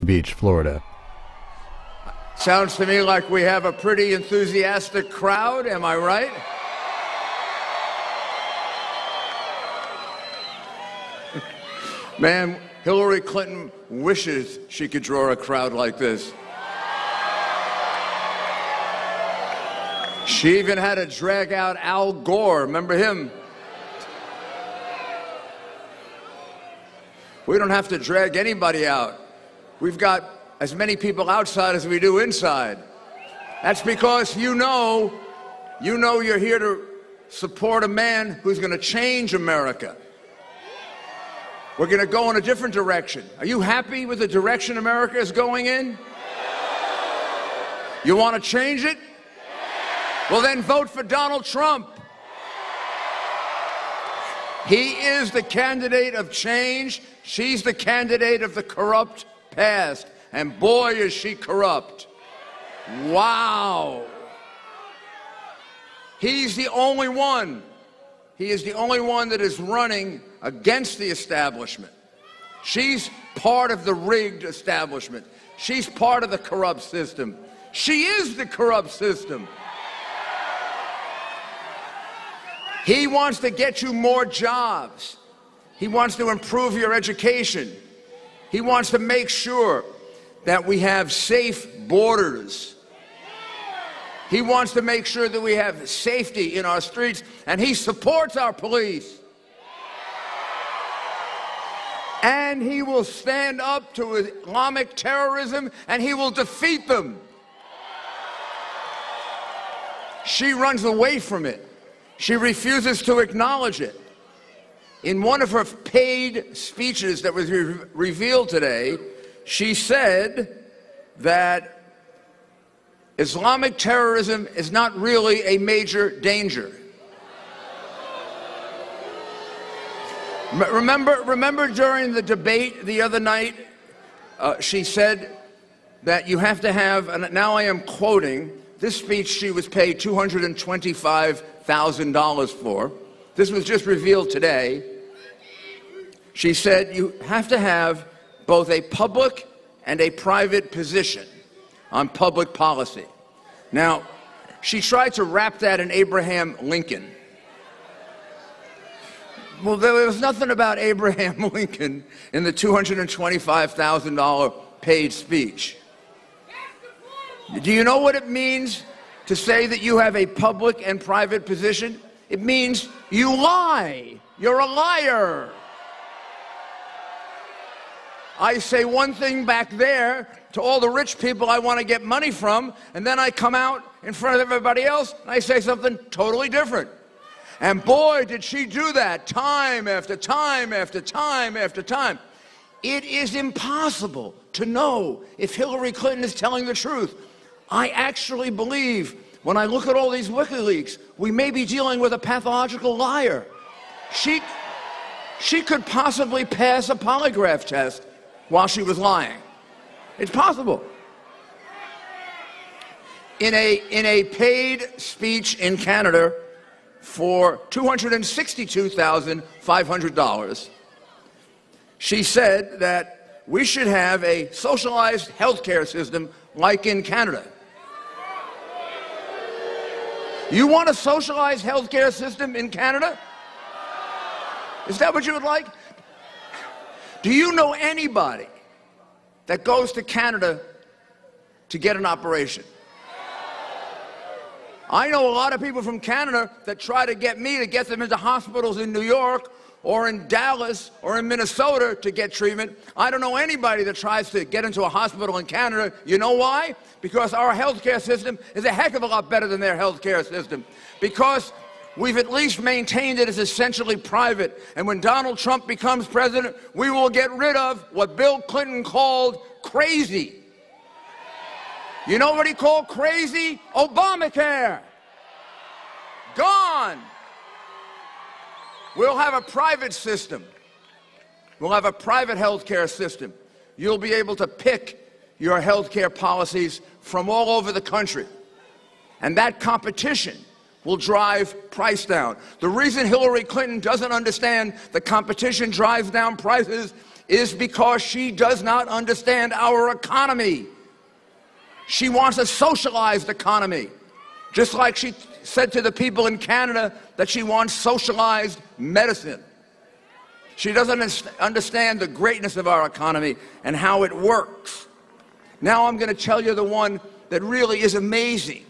Beach, Florida. Sounds to me like we have a pretty enthusiastic crowd, am I right? Man, Hillary Clinton wishes she could draw a crowd like this. She even had to drag out Al Gore. Remember him? We don't have to drag anybody out. We've got as many people outside as we do inside. That's because you know you're here to support a man who's going to change America. We're going to go in a different direction. Are you happy with the direction America is going in? You want to change it? Well, then vote for Donald Trump. He is the candidate of change. She's the candidate of the corrupt past. And boy, is she corrupt. Wow. He's the only one. He is the only one that is running against the establishment. She's part of the rigged establishment. She's part of the corrupt system. She is the corrupt system. He wants to get you more jobs. He wants to improve your education. He wants to make sure that we have safe borders. He wants to make sure that we have safety in our streets, and he supports our police. And he will stand up to Islamic terrorism, and he will defeat them. She runs away from it. She refuses to acknowledge it. In one of her paid speeches that was revealed today, she said that Islamic terrorism is not really a major danger. Remember during the debate the other night, she said that you have to have, and now I am quoting, this speech she was paid $225,000 for. This was just revealed today. She said you have to have both a public and a private position on public policy. Now, she tried to wrap that in Abraham Lincoln. Well, there was nothing about Abraham Lincoln in the $225,000 paid speech. Do you know what it means to say that you have a public and private position? It means you lie. You're a liar. I say one thing back there to all the rich people I want to get money from, and then I come out in front of everybody else and I say something totally different. And boy, did she do that time after time after time after time. It is impossible to know if Hillary Clinton is telling the truth. I actually believe, when I look at all these WikiLeaks, we may be dealing with a pathological liar. She could possibly pass a polygraph test while she was lying. It's possible. In a paid speech in Canada for $262,500, she said that we should have a socialized healthcare system like in Canada. You want a socialized healthcare system in Canada? Is that what you would like? Do you know anybody that goes to Canada to get an operation? I know a lot of people from Canada that try to get me to get them into hospitals in New York or in Dallas or in Minnesota to get treatment. I don't know anybody that tries to get into a hospital in Canada. You know why? Because our healthcare system is a heck of a lot better than their healthcare system. Because we've at least maintained it as essentially private. And when Donald Trump becomes president, we will get rid of what Bill Clinton called crazy. You know what he called crazy? Obamacare. Gone. We'll have a private system. We'll have a private healthcare system. You'll be able to pick your healthcare policies from all over the country. And that competition will drive price down. The reason Hillary Clinton doesn't understand the competition drives down prices is because she does not understand our economy. She wants a socialized economy, just like she said to the people in Canada that she wants socialized medicine. She doesn't understand the greatness of our economy and how it works. Now I'm going to tell you the one that really is amazing.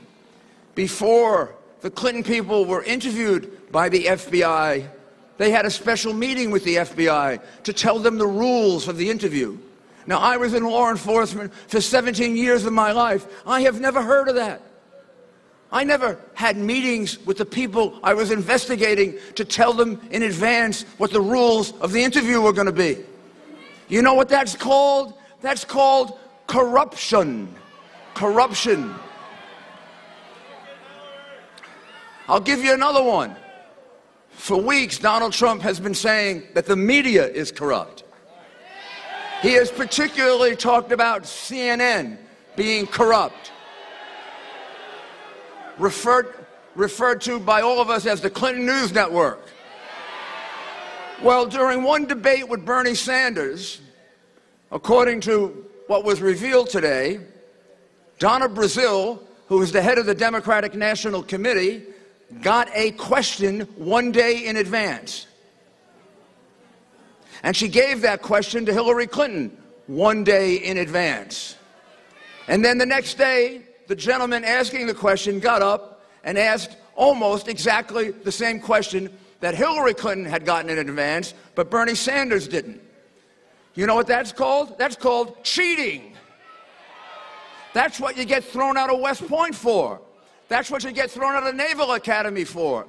Before the Clinton people were interviewed by the FBI, they had a special meeting with the FBI to tell them the rules of the interview. Now, I was in law enforcement for 17 years of my life. I have never heard of that. I never had meetings with the people I was investigating to tell them in advance what the rules of the interview were going to be. You know what that's called? That's called corruption. Corruption. I'll give you another one. For weeks, Donald Trump has been saying that the media is corrupt. He has particularly talked about CNN being corrupt, referred to by all of us as the Clinton News Network. Well, during one debate with Bernie Sanders, according to what was revealed today, Donna Brazile, who is the head of the Democratic National Committee, got a question one day in advance. And she gave that question to Hillary Clinton one day in advance. And then the next day, the gentleman asking the question got up and asked almost exactly the same question that Hillary Clinton had gotten in advance, but Bernie Sanders didn't. You know what that's called? That's called cheating. That's what you get thrown out of West Point for. That's what you get thrown out of Naval Academy for.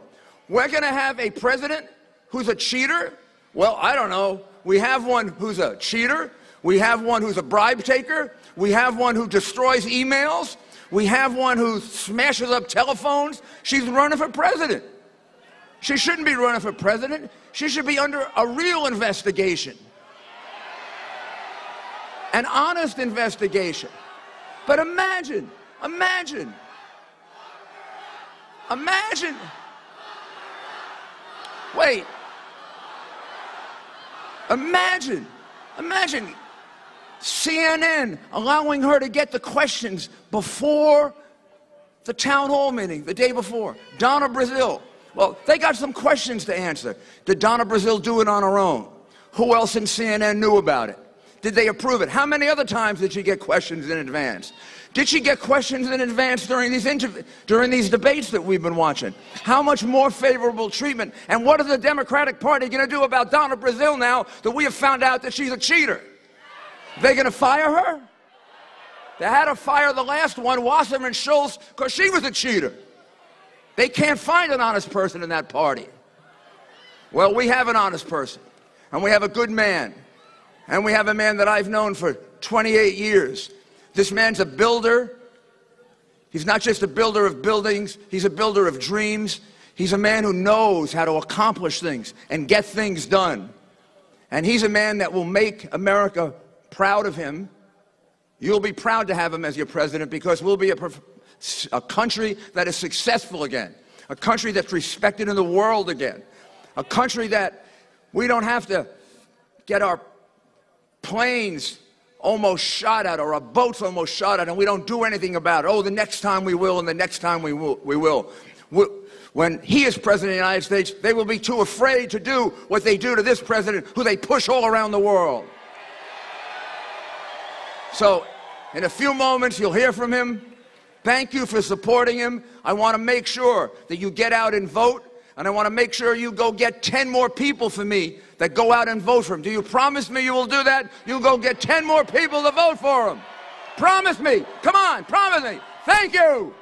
We're going to have a president who's a cheater? Well, I don't know. We have one who's a cheater. We have one who's a bribe taker. We have one who destroys emails. We have one who smashes up telephones. She's running for president. She shouldn't be running for president. She should be under a real investigation. An honest investigation. But imagine. Wait. Imagine CNN allowing her to get the questions before the town hall meeting, the day before. Donna Brazile. Well, they got some questions to answer. Did Donna Brazile do it on her own? Who else in CNN knew about it? Did they approve it? How many other times did she get questions in advance? Did she get questions in advance during these debates that we've been watching? How much more favorable treatment? And what is the Democratic Party going to do about Donna Brazile now that we have found out that she's a cheater? They going to fire her? They had to fire the last one, Wasserman Schultz, because she was a cheater. They can't find an honest person in that party. Well, we have an honest person, and we have a good man, and we have a man that I've known for 28 years. This man's a builder. He's not just a builder of buildings, he's a builder of dreams. He's a man who knows how to accomplish things and get things done. And he's a man that will make America proud of him. You'll be proud to have him as your president because we'll be a country that is successful again, a country that's respected in the world again, a country that we don't have to get our planes almost shot at or our boats almost shot at and we don't do anything about it. Oh, the next time we will and the next time we will. When he is president of the United States, they will be too afraid to do what they do to this president who they push all around the world. So, in a few moments, you'll hear from him. Thank you for supporting him. I want to make sure that you get out and vote, and I want to make sure you go get 10 more people for me that go out and vote for him. Do you promise me you will do that? You'll go get 10 more people to vote for him. Promise me. Come on, promise me. Thank you.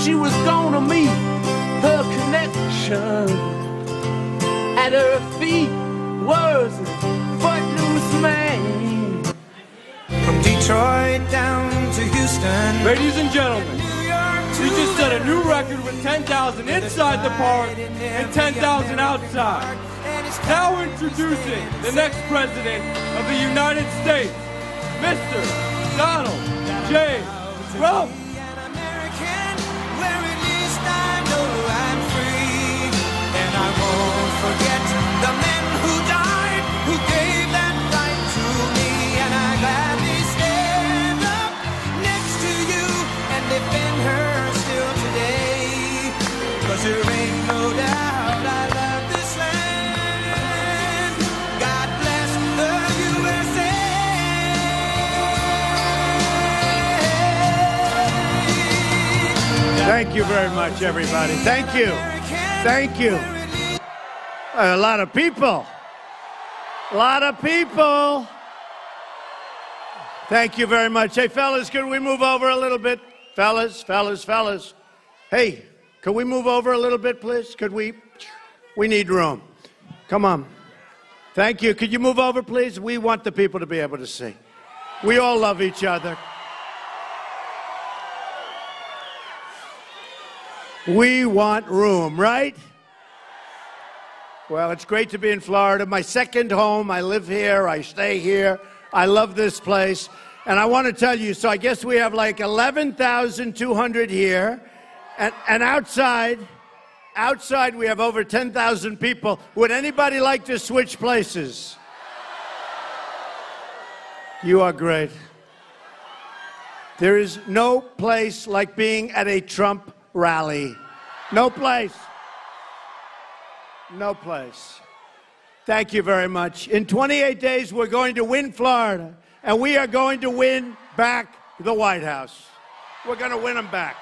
she was gonna meet her connection. At her feet was a footloose man. From Detroit down to Houston. Ladies and gentlemen, he just set a new record with 10,000 inside the park and 10,000 outside. Now introducing the next president of the United States, Mr. Donald J. Trump. Where at least I know I'm free. And I won't forget the men who died, who gave that right to me. And I gladly stand up next to you and defend her still today. 'Cause there ain't no doubt I love this land. God bless the USA. Thank you very much, everybody. Thank you. Thank you. A lot of people. A lot of people. Thank you very much. Hey, fellas, can we move over a little bit? Fellas. Hey, can we move over a little bit, please? Could we? We need room. Come on. Thank you. Could you move over, please? We want the people to be able to see. We all love each other. We want room, right? Well, it's great to be in Florida. My second home. I live here. I stay here. I love this place. And I want to tell you, so I guess we have like 11,200 here. And outside we have over 10,000 people. Would anybody like to switch places? You are great. There is no place like being at a Trump rally. No place. No place. Thank you very much. In 28 days, we're going to win Florida, and we are going to win back the White House. We're going to win them back.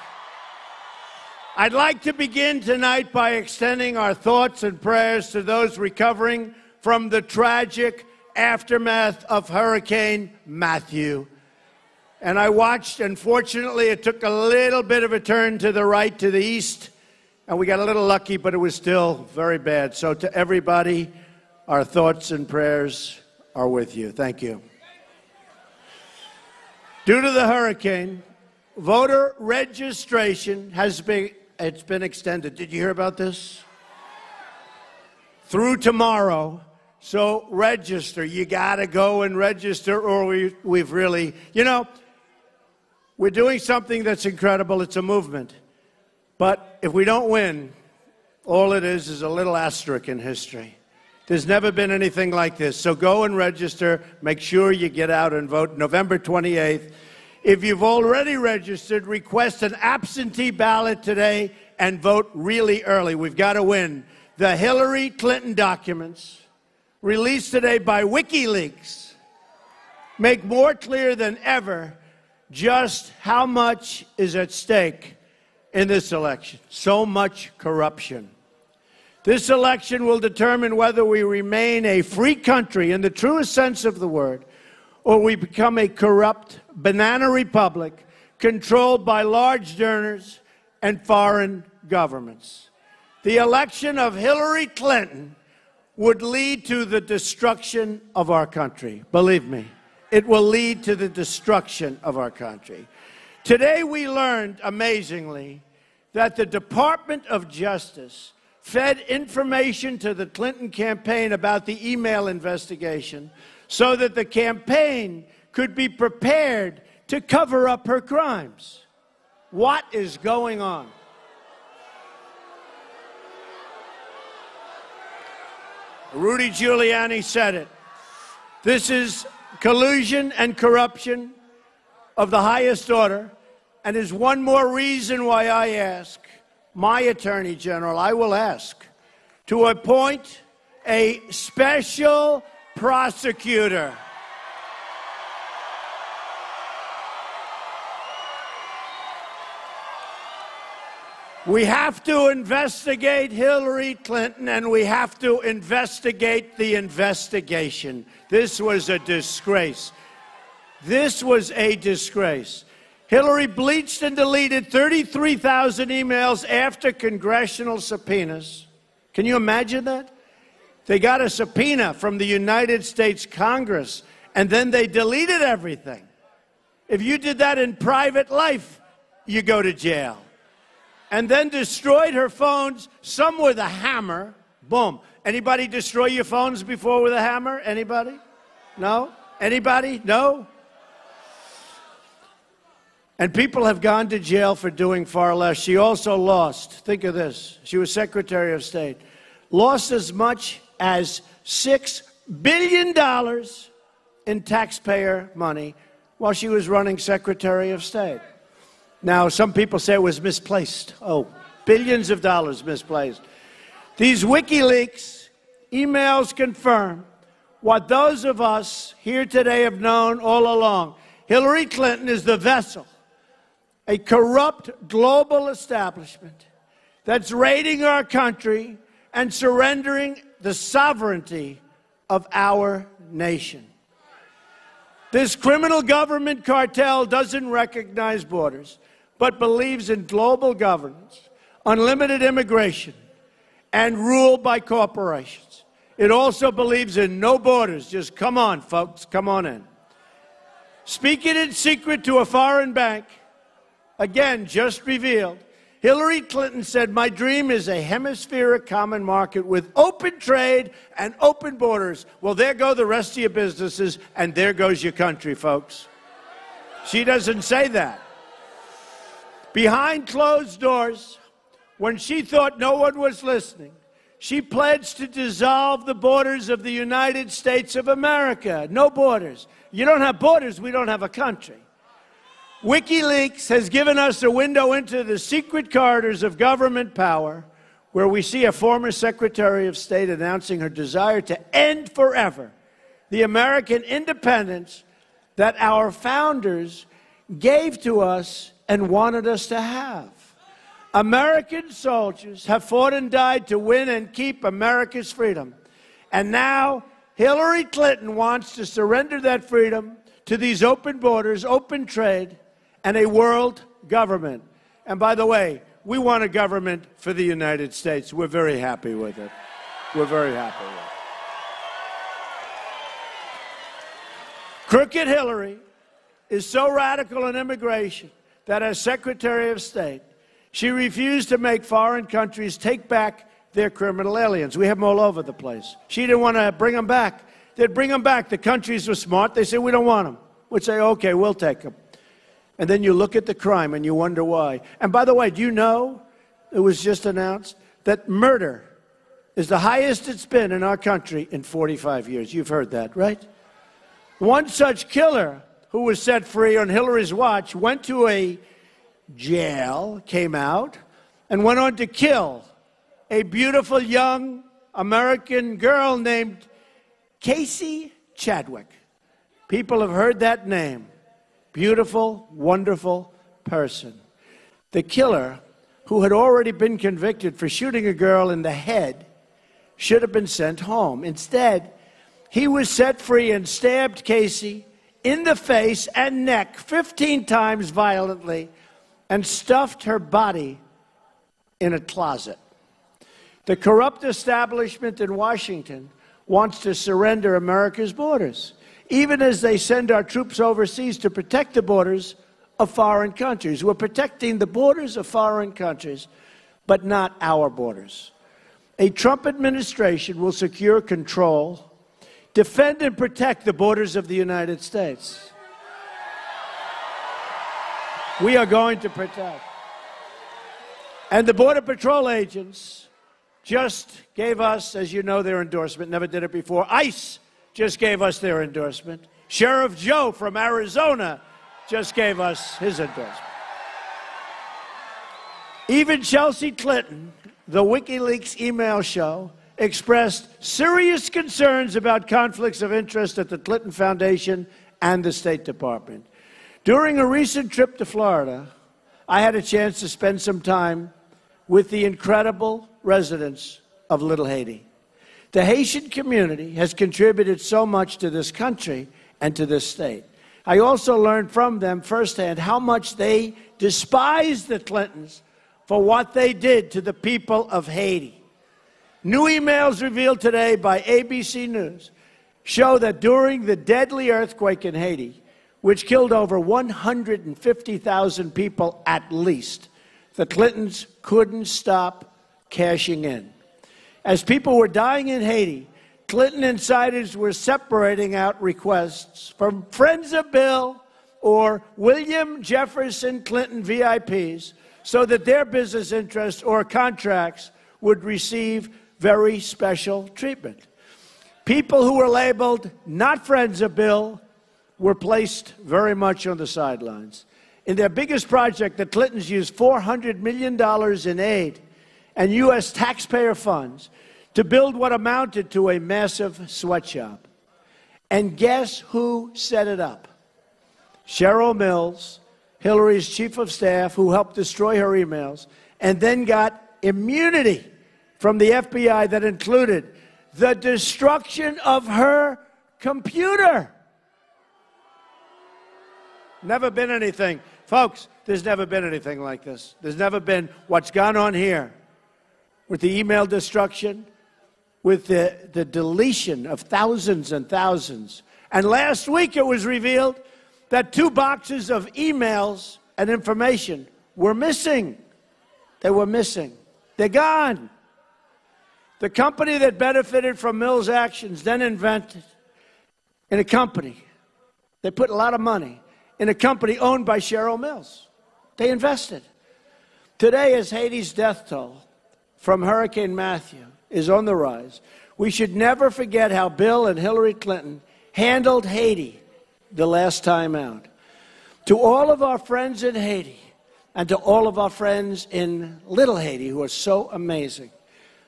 I'd like to begin tonight by extending our thoughts and prayers to those recovering from the tragic aftermath of Hurricane Matthew. And I watched, unfortunately, it took a little bit of a turn to the right, to the east, and we got a little lucky, but it was still very bad. So to everybody, our thoughts and prayers are with you. Thank you. Due to the hurricane, voter registration has been extended. Did you hear about this? Through tomorrow. So register. You got to go and register, or we've really, we're doing something that's incredible. It's a movement. But if we don't win, all it is a little asterisk in history. There's never been anything like this. So go and register. Make sure you get out and vote November 28th. If you've already registered, request an absentee ballot today and vote really early. We've got to win. The Hillary Clinton documents, released today by WikiLeaks, make more clear than ever just how much is at stake in this election. So much corruption. This election will determine whether we remain a free country in the truest sense of the word, or we become a corrupt banana republic controlled by large donors and foreign governments. The election of Hillary Clinton would lead to the destruction of our country. Believe me, it will lead to the destruction of our country. Today we learned, amazingly, that the Department of Justice fed information to the Clinton campaign about the email investigation so that the campaign could be prepared to cover up her crimes. What is going on? Rudy Giuliani said it. This is collusion and corruption of the highest order, and is one more reason why I ask my Attorney General, I will ask, to appoint a special prosecutor. We have to investigate Hillary Clinton, and we have to investigate the investigation. This was a disgrace. This was a disgrace. Hillary bleached and deleted 33,000 emails after congressional subpoenas. Can you imagine that? They got a subpoena from the United States Congress, and then they deleted everything. If you did that in private life, you go to jail. And then destroyed her phones, some with a hammer. Boom. Anybody destroy your phones before with a hammer? Anybody? No? Anybody? No? And people have gone to jail for doing far less. She also lost, think of this, she was Secretary of State, lost as much as $6 billion in taxpayer money while she was running Secretary of State. Now, some people say it was misplaced. Oh, billions of dollars misplaced. These WikiLeaks emails confirm what those of us here today have known all along. Hillary Clinton is the vessel, a corrupt global establishment that's raiding our country and surrendering the sovereignty of our nation. This criminal government cartel doesn't recognize borders, but believes in global governance, unlimited immigration, and rule by corporations. It also believes in no borders. Just come on, folks, come on in. Speaking in secret to a foreign bank, again, just revealed, Hillary Clinton said, "My dream is a hemispheric common market with open trade and open borders." Well, there go the rest of your businesses, and there goes your country, folks. She doesn't say that. Behind closed doors, when she thought no one was listening, she pledged to dissolve the borders of the United States of America. No borders. You don't have borders, we don't have a country. WikiLeaks has given us a window into the secret corridors of government power, where we see a former Secretary of State announcing her desire to end forever the American independence that our founders gave to us and wanted us to have. American soldiers have fought and died to win and keep America's freedom. And now Hillary Clinton wants to surrender that freedom to these open borders, open trade, and a world government. And by the way, we want a government for the United States. We're very happy with it. We're very happy with it. Crooked Hillary is so radical in immigration that as Secretary of State, she refused to make foreign countries take back their criminal aliens. We have them all over the place. She didn't want to bring them back. They'd bring them back. The countries were smart. They said, "We don't want them." We'd say, "Okay, we'll take them." And then you look at the crime and you wonder why. And by the way, do you know, it was just announced, that murder is the highest it's been in our country in 45 years. You've heard that, right? One such killer who was set free on Hillary's watch went to a jail, came out, and went on to kill a beautiful young American girl named Casey Chadwick. People have heard that name. Beautiful, wonderful person. The killer, who had already been convicted for shooting a girl in the head, should have been sent home. Instead, he was set free and stabbed Casey in the face and neck 15 times violently and stuffed her body in a closet. The corrupt establishment in Washington wants to surrender America's borders, even as they send our troops overseas to protect the borders of foreign countries. We're protecting the borders of foreign countries, but not our borders. A Trump administration will secure control, defend and protect the borders of the United States. We are going to protect. And the Border Patrol agents just gave us, as you know, their endorsement. Never did it before. ICE just gave us their endorsement. Sheriff Joe from Arizona just gave us his endorsement. Even Chelsea Clinton, the WikiLeaks email show, expressed serious concerns about conflicts of interest at the Clinton Foundation and the State Department. During a recent trip to Florida, I had a chance to spend some time with the incredible residents of Little Haiti. The Haitian community has contributed so much to this country and to this state. I also learned from them firsthand how much they despise the Clintons for what they did to the people of Haiti. New emails revealed today by ABC News show that during the deadly earthquake in Haiti, which killed over 150,000 people at least, the Clintons couldn't stop cashing in. As people were dying in Haiti, Clinton insiders were separating out requests from friends of Bill or William Jefferson Clinton VIPs so that their business interests or contracts would receive very special treatment. People who were labeled not friends of Bill were placed very much on the sidelines. In their biggest project, the Clintons used $400 million in aid and U.S. taxpayer funds to build what amounted to a massive sweatshop. And guess who set it up? Cheryl Mills, Hillary's chief of staff, who helped destroy her emails, and then got immunity from the FBI that included the destruction of her computer. Never been anything. Folks, there's never been anything like this. There's never been what's gone on here with the email destruction, with the deletion of thousands and thousands. And last week it was revealed that 2 boxes of emails and information were missing. They were missing. They're gone. The company that benefited from Mills' actions then invented in a company. They put a lot of money in a company owned by Cheryl Mills. They invested. Today, as Haiti's death toll from Hurricane Matthew is on the rise, we should never forget how Bill and Hillary Clinton handled Haiti the last time out. To all of our friends in Haiti and to all of our friends in Little Haiti who are so amazing,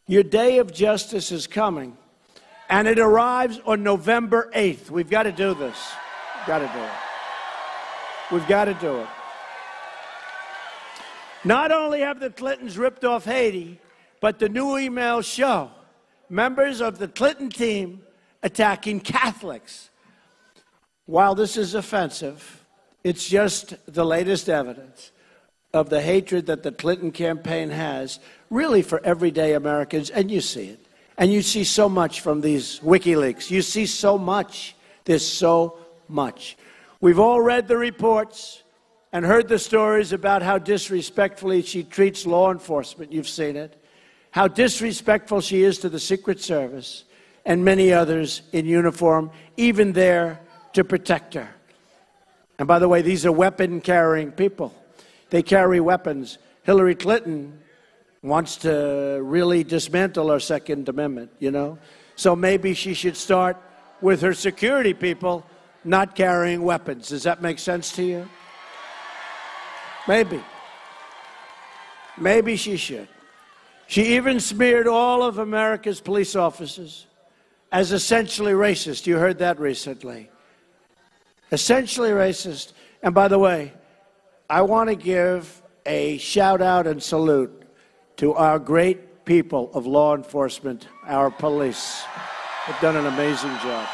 your day of justice is coming, and it arrives on November 8th. We've got to do this. We've got to do it. We've got to do it. Not only have the Clintons ripped off Haiti, but the new emails show members of the Clinton team attacking Catholics. While this is offensive, it's just the latest evidence of the hatred that the Clinton campaign has, really for everyday Americans, and you see it. And you see so much from these WikiLeaks. You see so much. There's so much. We've all read the reports and heard the stories about how disrespectfully she treats law enforcement. You've seen it. How disrespectful she is to the Secret Service and many others in uniform, even there to protect her. And by the way, these are weapon-carrying people. They carry weapons. Hillary Clinton wants to really dismantle our Second Amendment, you know? So maybe she should start with her security people not carrying weapons. Does that make sense to you? Maybe. Maybe she should. She even smeared all of America's police officers as essentially racist. You heard that recently. Essentially racist. And by the way, I want to give a shout out and salute to our great people of law enforcement, our police. They've done an amazing job.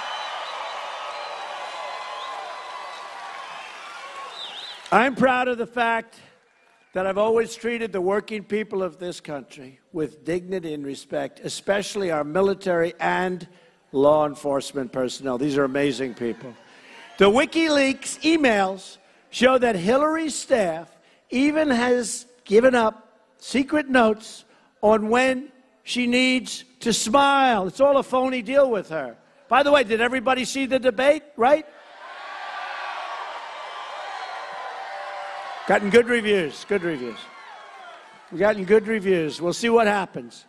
I'm proud of the fact that I've always treated the working people of this country with dignity and respect, especially our military and law enforcement personnel. These are amazing people. The WikiLeaks emails show that Hillary's staff even has given up secret notes on when she needs to smile. It's all a phony deal with her. By the way, did everybody see the debate, right? Gotten good reviews, good reviews. We've gotten good reviews. We'll see what happens.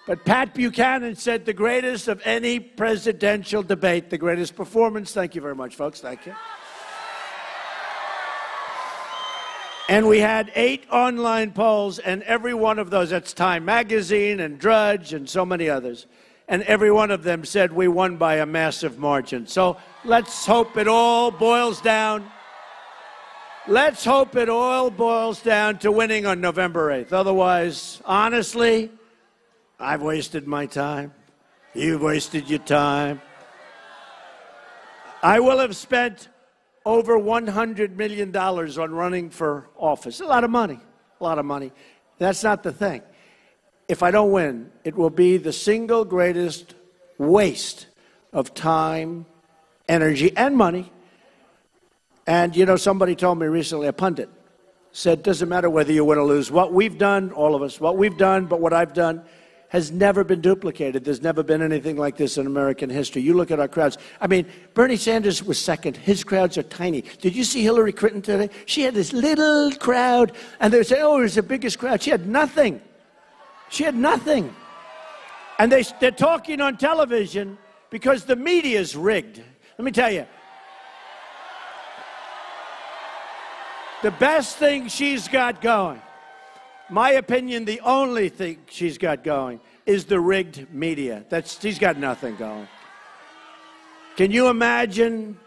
But Pat Buchanan said the greatest of any presidential debate, the greatest performance. Thank you very much, folks. Thank you. And we had 8 online polls, and every one of those, that's Time Magazine and Drudge and so many others, and every one of them said we won by a massive margin. So let's hope it all boils down. Let's hope it all boils down to winning on November 8th. Otherwise, honestly, I've wasted my time. You've wasted your time. I will have spent over $100 million on running for office. A lot of money, a lot of money. That's not the thing. If I don't win, it will be the single greatest waste of time, energy, and money. And, you know, somebody told me recently, a pundit, said, doesn't matter whether you win or lose. What we've done, all of us, what we've done, but what I've done has never been duplicated. There's never been anything like this in American history. You look at our crowds. I mean, Bernie Sanders was second. His crowds are tiny. Did you see Hillary Clinton today? She had this little crowd, and they would say, oh, it was the biggest crowd. She had nothing. She had nothing. And they're talking on television because the media is rigged. Let me tell you. The best thing she's got going, my opinion, the only thing she's got going is the rigged media. She's got nothing going. Can you imagine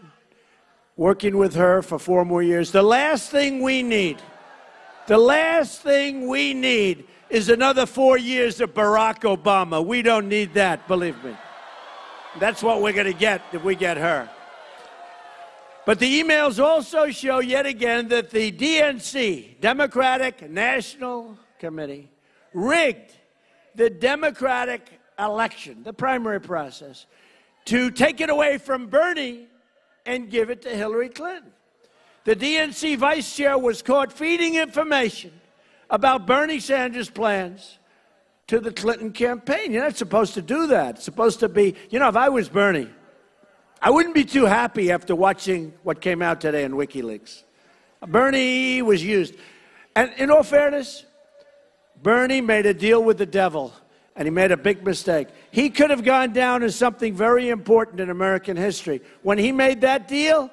working with her for 4 more years? The last thing we need is another 4 years of Barack Obama. We don't need that, believe me. That's what we're going to get if we get her. But the emails also show yet again that the DNC, Democratic National Committee, rigged the Democratic election, the primary process, to take it away from Bernie and give it to Hillary Clinton. The DNC vice chair was caught feeding information about Bernie Sanders' plans to the Clinton campaign. You're not supposed to do that. It's supposed to be, you know, if I was Bernie, I wouldn't be too happy after watching what came out today in WikiLeaks. Bernie was used. And in all fairness, Bernie made a deal with the devil, and he made a big mistake. He could have gone down as something very important in American history. When he made that deal,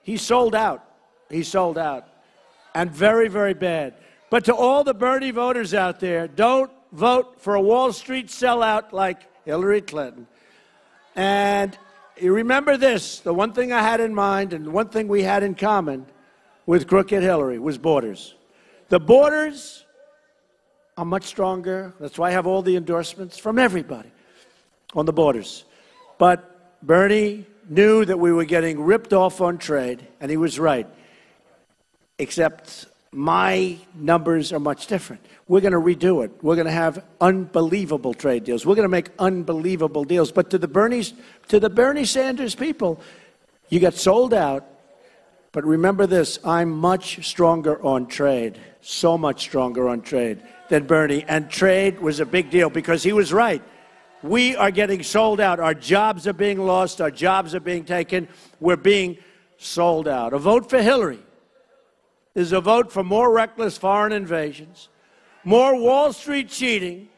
he sold out. He sold out. And very, very bad. But to all the Bernie voters out there, don't vote for a Wall Street sellout like Hillary Clinton. And you remember this, the one thing I had in mind and the one thing we had in common with Crooked Hillary was borders. The borders are much stronger. That's why I have all the endorsements from everybody on the borders. But Bernie knew that we were getting ripped off on trade, and he was right. Except my numbers are much different. We're going to redo it. We're going to have unbelievable trade deals. We're going to make unbelievable deals. But to the Bernie Sanders people, you got sold out. But remember this, I'm much stronger on trade, so much stronger on trade than Bernie. And trade was a big deal because he was right. We are getting sold out. Our jobs are being lost. Our jobs are being taken. We're being sold out. A vote for Hillary is a vote for more reckless foreign invasions, more Wall Street cheating,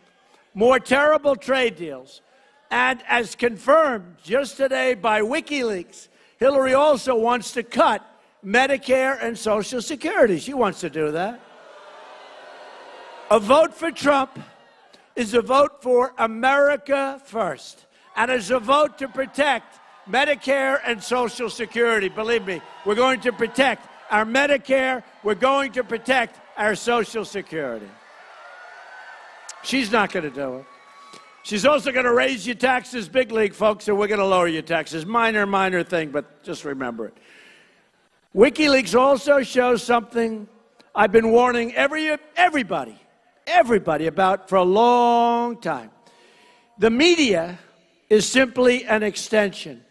more terrible trade deals. And as confirmed just today by WikiLeaks, Hillary also wants to cut Medicare and Social Security. She wants to do that. A vote for Trump is a vote for America first, and is a vote to protect Medicare and Social Security. Believe me, we're going to protect our Medicare. We're going to protect our Social Security. She's not going to do it. She's also going to raise your taxes, big league, folks, and we're going to lower your taxes. Minor thing, but just remember it. WikiLeaks also shows something I've been warning everybody about for a long time. The media is simply an extension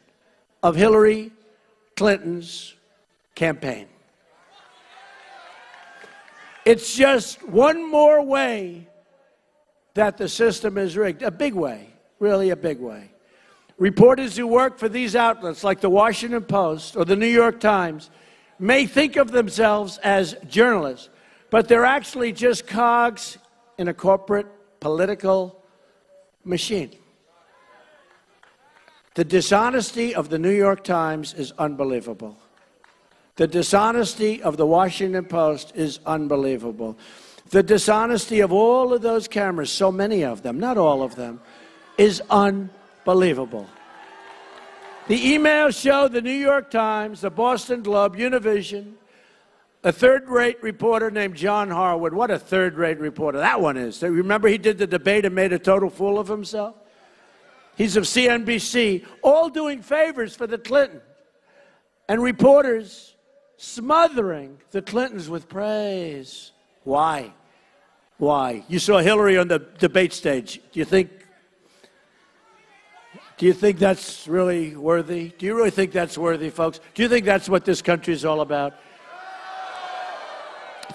of Hillary Clinton's campaign. It's just one more way that the system is rigged. A big way, really a big way. Reporters who work for these outlets like the Washington Post or the New York Times may think of themselves as journalists, but they're actually just cogs in a corporate political machine. The dishonesty of the New York Times is unbelievable. The dishonesty of the Washington Post is unbelievable. The dishonesty of all of those cameras, so many of them, not all of them, is unbelievable. The emails show the New York Times, the Boston Globe, Univision, a third-rate reporter named John Harwood. What a third-rate reporter that one is. Remember he did the debate and made a total fool of himself? He's of CNBC, all doing favors for the Clinton. And reporters smothering the Clintons with praise. Why? Why? You saw Hillary on the debate stage. Do you think that's really worthy? Do you really think that's worthy, folks? Do you think that's what this country is all about?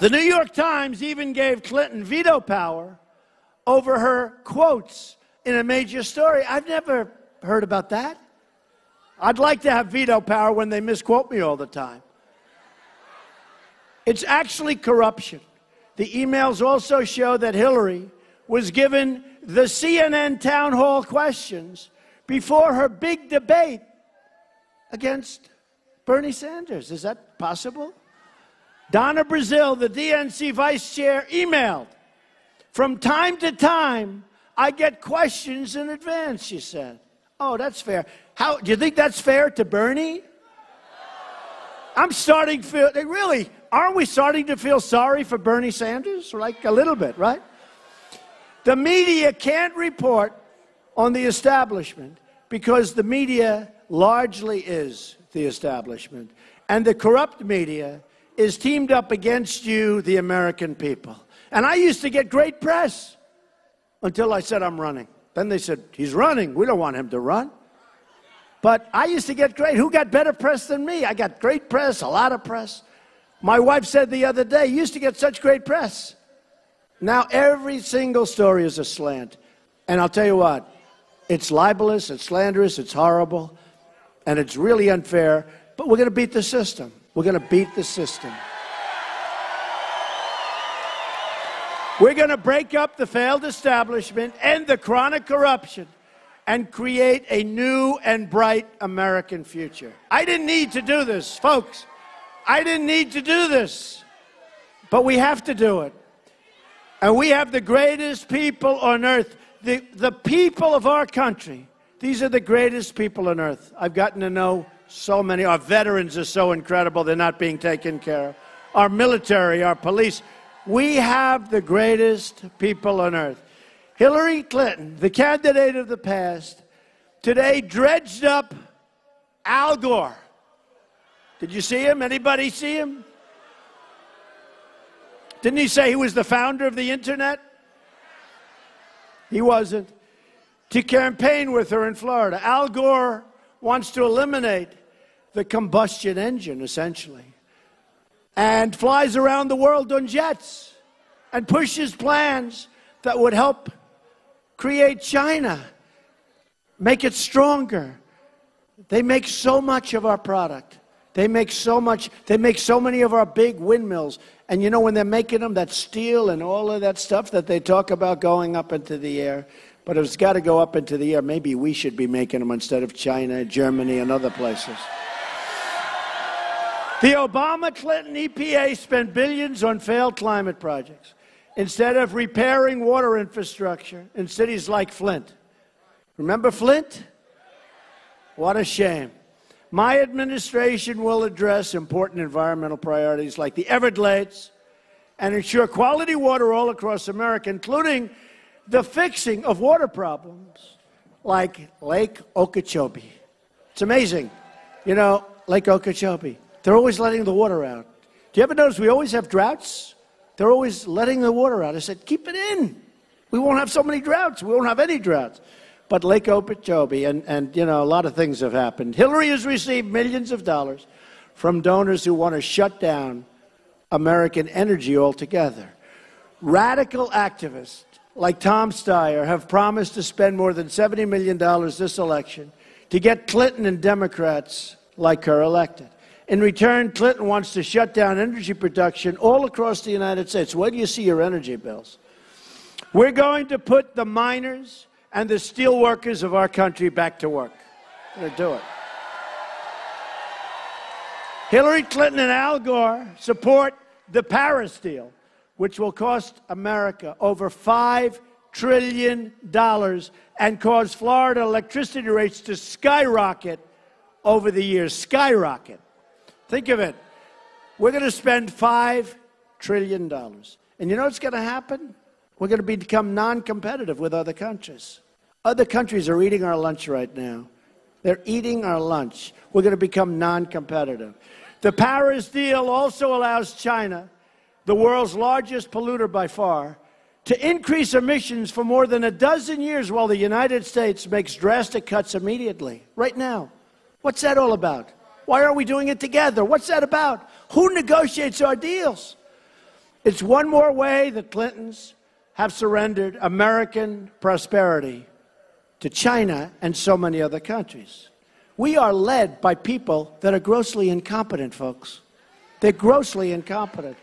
The New York Times even gave Clinton veto power over her quotes in a major story. I've never heard about that. I'd like to have veto power when they misquote me all the time. It's actually corruption. The emails also show that Hillary was given the CNN town hall questions before her big debate against Bernie Sanders. Is that possible? Donna Brazile, the DNC vice chair, emailed, "From time to time, I get questions in advance," she said. Oh, that's fair. How do you think that's fair to Bernie? I'm starting to feel, really, aren't we starting to feel sorry for Bernie Sanders? Like a little bit, right? The media can't report on the establishment because the media largely is the establishment. And the corrupt media is teamed up against you, the American people. And I used to get great press until I said I'm running. Then they said, he's running. We don't want him to run. But I used to get great. Who got better press than me? I got great press, a lot of press. My wife said the other day, you used to get such great press. Now every single story is a slant. And I'll tell you what, it's libelous, it's slanderous, it's horrible, and it's really unfair. But we're going to beat the system. We're going to beat the system. We're going to break up the failed establishment, end the chronic corruption, and create a new and bright American future. I didn't need to do this, folks. I didn't need to do this. But we have to do it. And we have the greatest people on earth. The people of our country, these are the greatest people on earth. I've gotten to know so many. Our veterans are so incredible, they're not being taken care of. Our military, our police. We have the greatest people on earth. Hillary Clinton, the candidate of the past, today dredged up Al Gore. Did you see him? Anybody see him? Didn't he say he was the founder of the internet? He wasn't. To campaign with her in Florida. Al Gore wants to eliminate the combustion engine, essentially, and flies around the world on jets and pushes plans that would help create China, make it stronger. They make so much of our product. They make so much. They make so many of our big windmills. And you know, when they're making them, that steel and all of that stuff that they talk about going up into the air, but it's got to go up into the air. Maybe we should be making them instead of China, Germany, and other places. The Obama-Clinton EPA spent billions on failed climate projects instead of repairing water infrastructure in cities like Flint. Remember Flint? What a shame. My administration will address important environmental priorities like the Everglades and ensure quality water all across America, including the fixing of water problems like Lake Okeechobee. It's amazing. You know, Lake Okeechobee. They're always letting the water out. Do you ever notice we always have droughts? They're always letting the water out. I said, keep it in. We won't have so many droughts. We won't have any droughts. But Lake Okeechobee, and you know, a lot of things have happened. Hillary has received millions of dollars from donors who want to shut down American energy altogether. Radical activists like Tom Steyer have promised to spend more than $70 million this election to get Clinton and Democrats like her elected. In return, Clinton wants to shut down energy production all across the United States. Where do you see your energy bills? We're going to put the miners and the steel workers of our country back to work. We're going to do it. Hillary Clinton and Al Gore support the Paris deal, which will cost America over $5 trillion and cause Florida electricity rates to skyrocket over the years. Skyrocket. Think of it. We're going to spend $5 trillion. And you know what's going to happen? We're going to become non-competitive with other countries. Other countries are eating our lunch right now. They're eating our lunch. We're going to become non-competitive. The Paris deal also allows China, the world's largest polluter by far, to increase emissions for more than a dozen years while the United States makes drastic cuts immediately, right now. What's that all about? Why aren't we doing it together? What's that about? Who negotiates our deals? It's one more way the Clintons have surrendered American prosperity to China and so many other countries. We are led by people that are grossly incompetent, folks. They're grossly incompetent.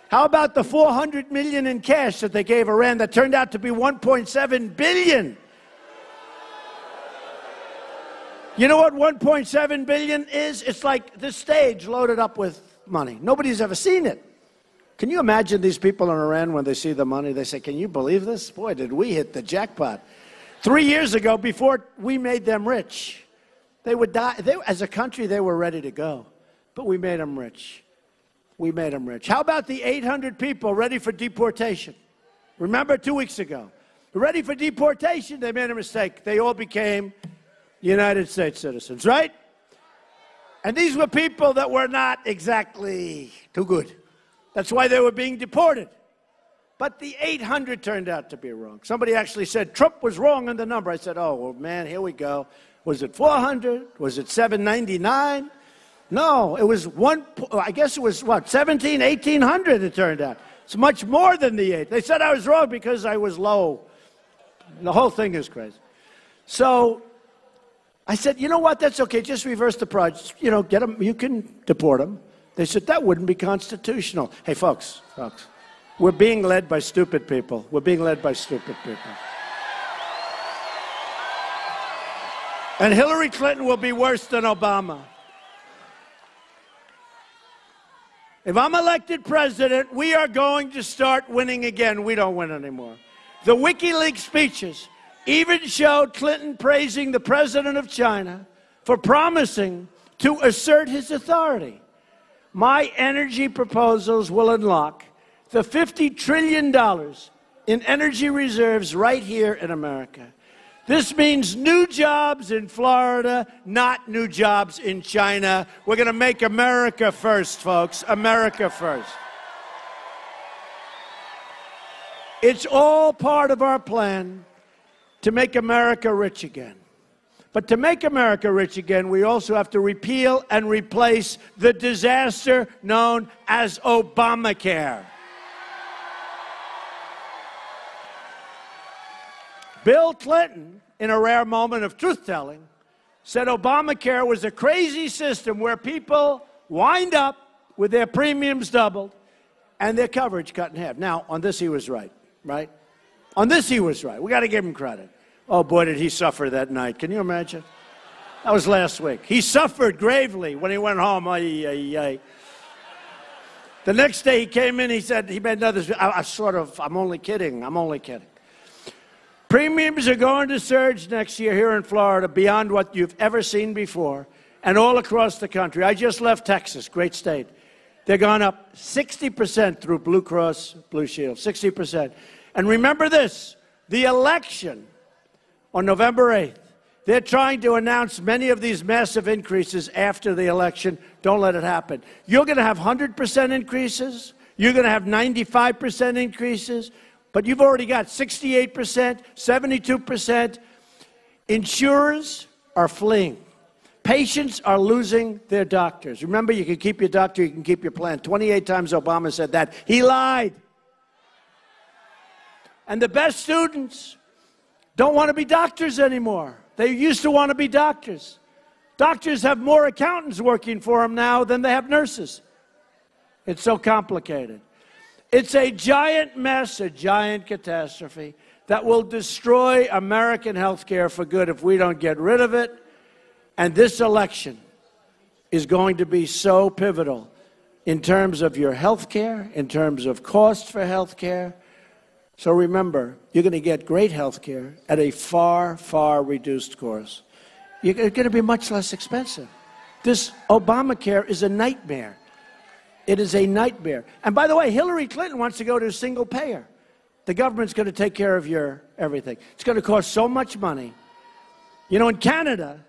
How about the $400 million in cash that they gave Iran that turned out to be $1.7 billion? You know what $1.7 billion is? It's like this stage loaded up with money. Nobody's ever seen it. Can you imagine these people in Iran when they see the money? They say, can you believe this? Boy, did we hit the jackpot. 3 years ago, before we made them rich, they would die. As a country, they were ready to go. But we made them rich. We made them rich. How about the 800 people ready for deportation? Remember 2 weeks ago? Ready for deportation, they made a mistake. They all became United States citizens, right? And these were people that were not exactly too good. That's why they were being deported. But the 800 turned out to be wrong. Somebody actually said Trump was wrong on the number. I said, oh, well, man, here we go. Was it 400? Was it 799? No, it was I guess it was, what, 1,800 it turned out. It's much more than the 8. They said I was wrong because I was low. The whole thing is crazy. So I said, you know what, that's okay, just reverse the project. You know, get them, you can deport them. They said, that wouldn't be constitutional. Hey, folks, we're being led by stupid people. We're being led by stupid people. And Hillary Clinton will be worse than Obama. If I'm elected president, we are going to start winning again. We don't win anymore. The WikiLeaks speeches even showed Clinton praising the president of China for promising to assert his authority. My energy proposals will unlock the $50 trillion in energy reserves right here in America. This means new jobs in Florida, not new jobs in China. We're going to make America first, folks. America first. It's all part of our plan to make America rich again. But to make America rich again, we also have to repeal and replace the disaster known as Obamacare. Bill Clinton, in a rare moment of truth-telling, said Obamacare was a crazy system where people wind up with their premiums doubled and their coverage cut in half. Now, on this he was right, right? On this he was right. We got to give him credit. Oh, boy, did he suffer that night. Can you imagine? That was last week. He suffered gravely when he went home. Ay, ay, ay. The next day he came in, he said, he made another, I'm only kidding. I'm only kidding. Premiums are going to surge next year here in Florida beyond what you've ever seen before and all across the country. I just left Texas, great state. They're gone up 60% through Blue Cross Blue Shield, 60%. And remember this, the election on November 8th, they're trying to announce many of these massive increases after the election. Don't let it happen. You're going to have 100% increases. You're going to have 95% increases. But you've already got 68%, 72%. Insurers are fleeing. Patients are losing their doctors. Remember, you can keep your doctor, you can keep your plan. 28 times Obama said that. He lied. And the best students don't want to be doctors anymore. They used to want to be doctors. Doctors have more accountants working for them now than they have nurses. It's so complicated. It's a giant mess, a giant catastrophe that will destroy American health care for good if we don't get rid of it. And this election is going to be so pivotal in terms of your health care, in terms of cost for health care. So remember, you're going to get great health care at a far, far reduced cost. You're going to be much less expensive. This Obamacare is a nightmare. It is a nightmare. And by the way, Hillary Clinton wants to go to a single payer. The government's going to take care of your everything. It's going to cost so much money. You know, in Canada,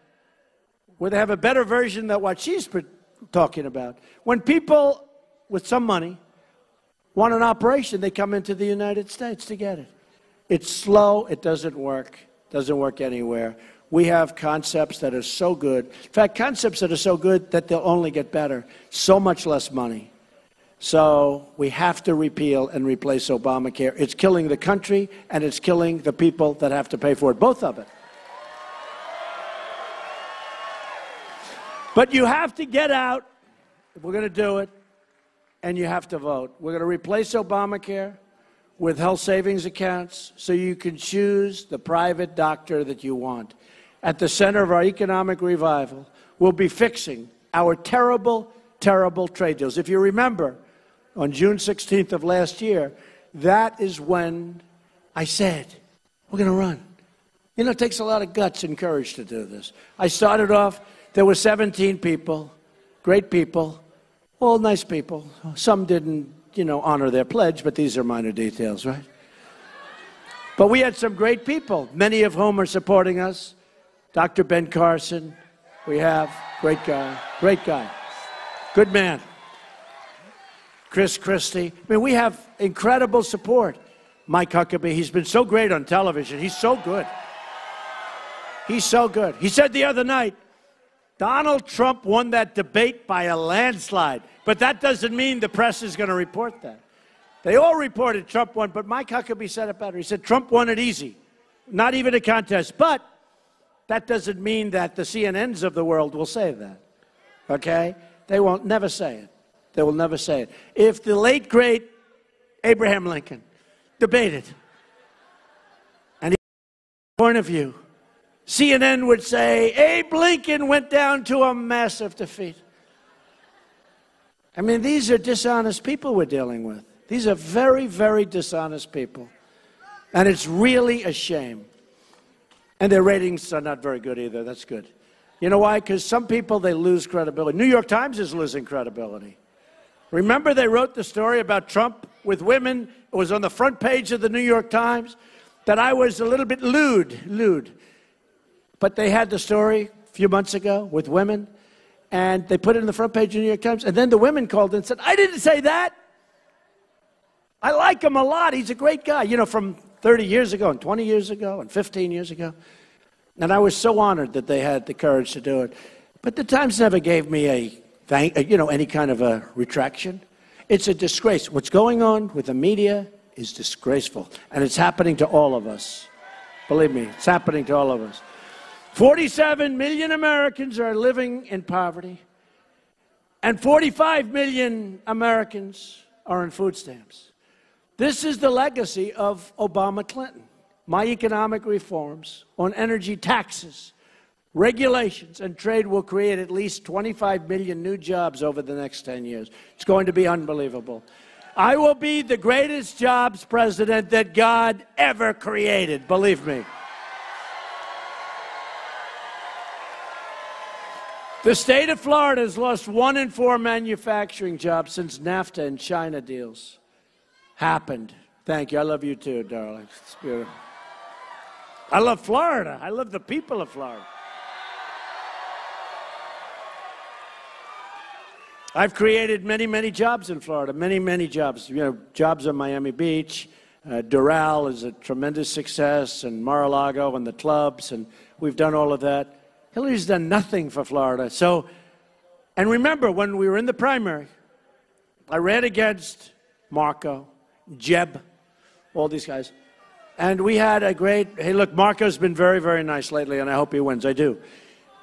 where they have a better version than what she's talking about. When people with some money want an operation, they come into the United States to get it. It's slow. It doesn't work. Doesn't work anywhere. We have concepts that are so good. In fact, concepts that are so good that they'll only get better. So much less money. So we have to repeal and replace Obamacare. It's killing the country, and it's killing the people that have to pay for it, both of it. But you have to get out, if we're going to do it, and you have to vote. We're going to replace Obamacare with health savings accounts so you can choose the private doctor that you want. At the center of our economic revival, we'll be fixing our terrible, terrible trade deals. If you remember, on June 16th of last year, that is when I said, we're going to run. You know, it takes a lot of guts and courage to do this. I started off, there were 17 people, great people, all nice people. Some didn't, honor their pledge, but these are minor details, right? But we had some great people, many of whom are supporting us. Dr. Ben Carson, we have, great guy, good man. Chris Christie. I mean, we have incredible support. Mike Huckabee, he's been so great on television. He's so good. He's so good. He said the other night, Donald Trump won that debate by a landslide. But that doesn't mean the press is going to report that. They all reported Trump won, but Mike Huckabee said it better. He said Trump won it easy, not even a contest. But that doesn't mean that the CNNs of the world will say that, okay? They won't never say it. They will never say it. If the late, great Abraham Lincoln debated, and he had a point of view, CNN would say, Abe Lincoln went down to a massive defeat. I mean, these are dishonest people we're dealing with. These are very, very dishonest people. And it's really a shame. And their ratings are not very good either. That's good. You know why? Because some people, they lose credibility. New York Times is losing credibility. Remember they wrote the story about Trump with women? It was on the front page of the New York Times. That I was a little bit lewd. But they had the story a few months ago with women. And they put it in the front page of the New York Times. And then the women called and said, I didn't say that. I like him a lot. He's a great guy. From 30 years ago and 20 years ago and 15 years ago. And I was so honored that they had the courage to do it. But the Times never gave me any kind of a retraction. It's a disgrace. What's going on with the media is disgraceful. And it's happening to all of us. Believe me, it's happening to all of us. 47 million Americans are living in poverty. And 45 million Americans are on food stamps. This is the legacy of Obama-Clinton. My economic reforms on energy taxes, regulations, and trade will create at least 25 million new jobs over the next 10 years. It's going to be unbelievable. I will be the greatest jobs president that God ever created, believe me. The state of Florida has lost 1 in 4 manufacturing jobs since NAFTA and China deals happened. Thank you. I love you too, darling. It's beautiful. I love Florida. I love the people of Florida. I've created many, many jobs in Florida, many, many jobs. Jobs on Miami Beach. Doral is a tremendous success, and Mar-a-Lago and the clubs, and we've done all of that. Hillary's done nothing for Florida. And remember, when we were in the primary, I ran against Marco, Jeb, all these guys. And we had a great, hey, look, Marco's been very, very nice lately, and I hope he wins. I do.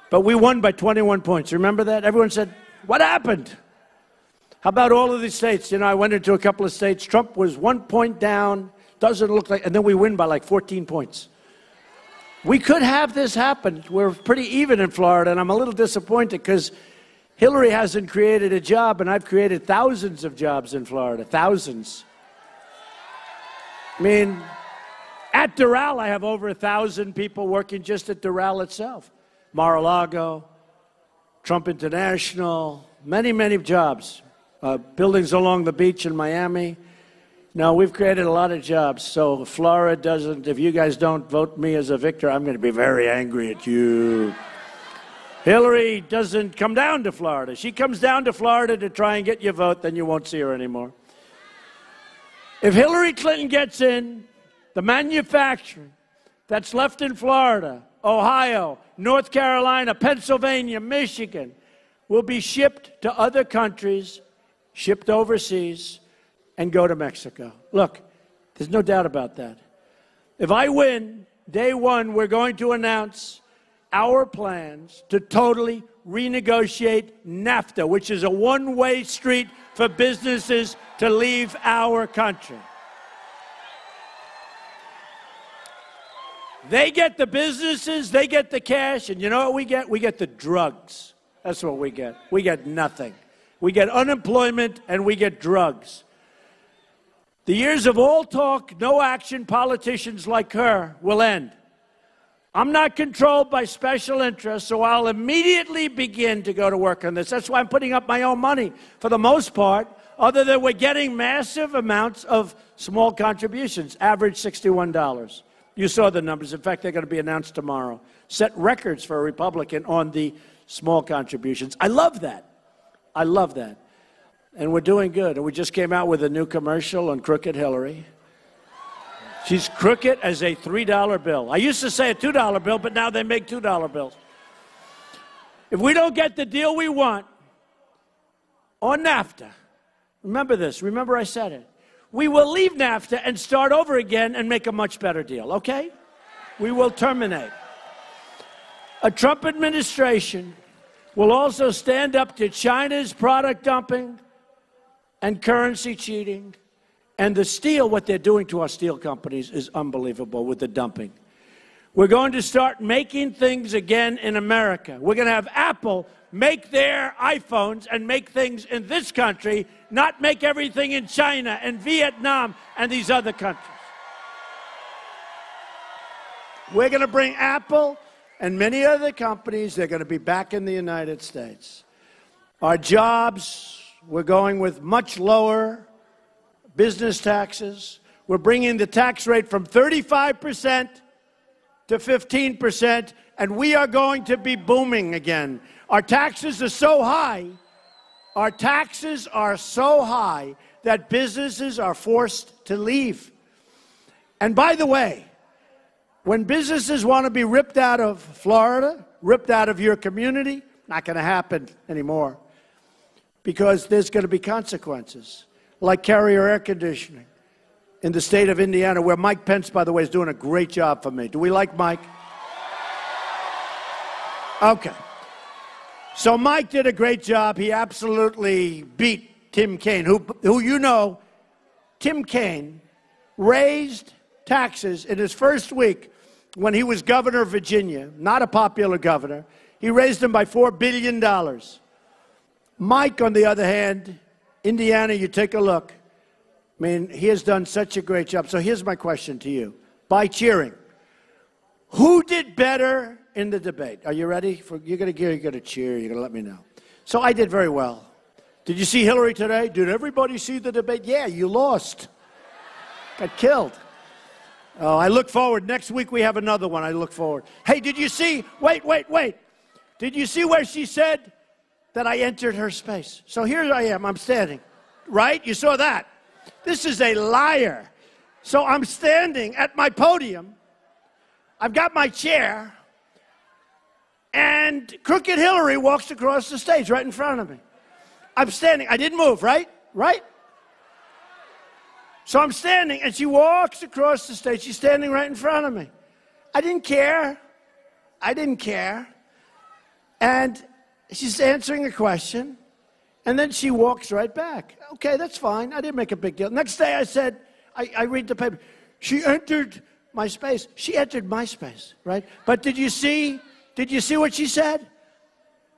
But we won by 21 points. Remember that? Everyone said, what happened? How about all of these states? I went into a couple of states. Trump was 1 point down, doesn't look like, and then we win by like 14 points. We could have this happen. We're pretty even in Florida, and I'm a little disappointed because Hillary hasn't created a job, and I've created thousands of jobs in Florida, thousands. I mean, at Doral, I have over 1,000 people working just at Doral itself. Mar-a-Lago, Trump International, many, many jobs. Buildings along the beach in Miami. No, we've created a lot of jobs. So if Florida doesn't, if you guys don't vote me as a victor, I'm going to be very angry at you. Hillary doesn't come down to Florida. She comes down to Florida to try and get your vote, then you won't see her anymore. If Hillary Clinton gets in, the manufacturing that's left in Florida, Ohio, North Carolina, Pennsylvania, Michigan, will be shipped to other countries, shipped overseas, and go to Mexico. Look, there's no doubt about that. If I win, day one, we're going to announce our plans to totally renegotiate NAFTA, which is a one-way street for businesses to leave our country. They get the businesses, they get the cash, and you know what we get? We get the drugs. That's what we get. We get nothing. We get unemployment, and we get drugs. The years of all talk, no action politicians like her will end. I'm not controlled by special interests, so I'll immediately begin to go to work on this. That's why I'm putting up my own money for the most part, other than we're getting massive amounts of small contributions, average $61. You saw the numbers. In fact, they're going to be announced tomorrow. Set records for a Republican on the small contributions. I love that. I love that. And we're doing good. And we just came out with a new commercial on Crooked Hillary. She's crooked as a $3 bill. I used to say a $2 bill, but now they make $2 bills. If we don't get the deal we want on NAFTA, remember this, remember I said it, we will leave NAFTA and start over again and make a much better deal, okay? We will terminate. A Trump administration will also stand up to China's product dumping and currency cheating. And the steel, what they're doing to our steel companies is unbelievable with the dumping. We're going to start making things again in America. We're going to have Apple make their iPhones and make things in this country, not make everything in China and Vietnam and these other countries. We're going to bring Apple and many other companies, they're going to be back in the United States. Our jobs, we're going with much lower business taxes. We're bringing the tax rate from 35% to 15%, and we are going to be booming again. Our taxes are so high, that businesses are forced to leave. And by the way, when businesses want to be ripped out of Florida, ripped out of your community, not going to happen anymore, because there's going to be consequences. Like Carrier Air Conditioning in the state of Indiana, where Mike Pence, by the way, is doing a great job for me. Do we like Mike? Okay. So Mike did a great job. He absolutely beat Tim Kaine, who you know, Tim Kaine raised taxes in his first week when he was governor of Virginia, not a popular governor. He raised them by $4 billion. Mike, on the other hand, Indiana, you take a look. I mean, he has done such a great job. So here's my question to you. By cheering, who did better in the debate? Are you ready? You're going to cheer. You're going to let me know. So I did very well. Did you see Hillary today? Did everybody see the debate? Yeah, you lost. Got killed. Oh, I look forward. Next week we have another one. I look forward. Hey, did you see? Wait. Did you see where she said that I entered her space? So here I am. I'm standing. Right? You saw that. This is a liar. So I'm standing at my podium. I've got my chair. And Crooked Hillary walks across the stage right in front of me. I'm standing. I didn't move, right? Right? So I'm standing, and she walks across the stage. She's standing right in front of me. I didn't care. And she's answering a question, and then she walks right back. Okay, that's fine. I didn't make a big deal. Next day I said, I read the paper. She entered my space. She entered my space, right? But did you see what she said?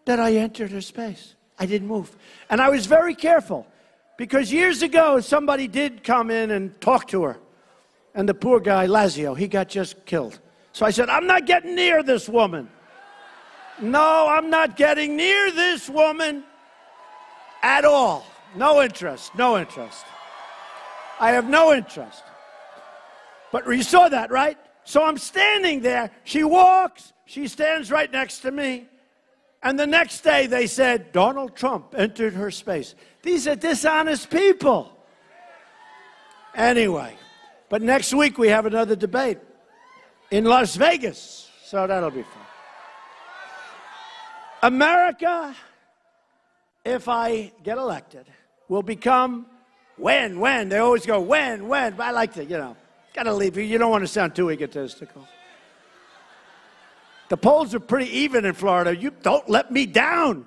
That I entered her space. I didn't move. And I was very careful, because years ago somebody did come in and talk to her. And the poor guy, Lazio, he got just killed. So I said, I'm not getting near this woman. No, I'm not getting near this woman at all. No interest. I have no interest. But you saw that, right? So I'm standing there. She walks. She stands right next to me. And the next day they said, Donald Trump entered her space. These are dishonest people. Anyway, but next week we have another debate in Las Vegas, so that'll be fun. America, if I get elected, will become when. They always go when. But I like to, gotta leave. You don't want to sound too egotistical. The polls are pretty even in Florida. You don't let me down.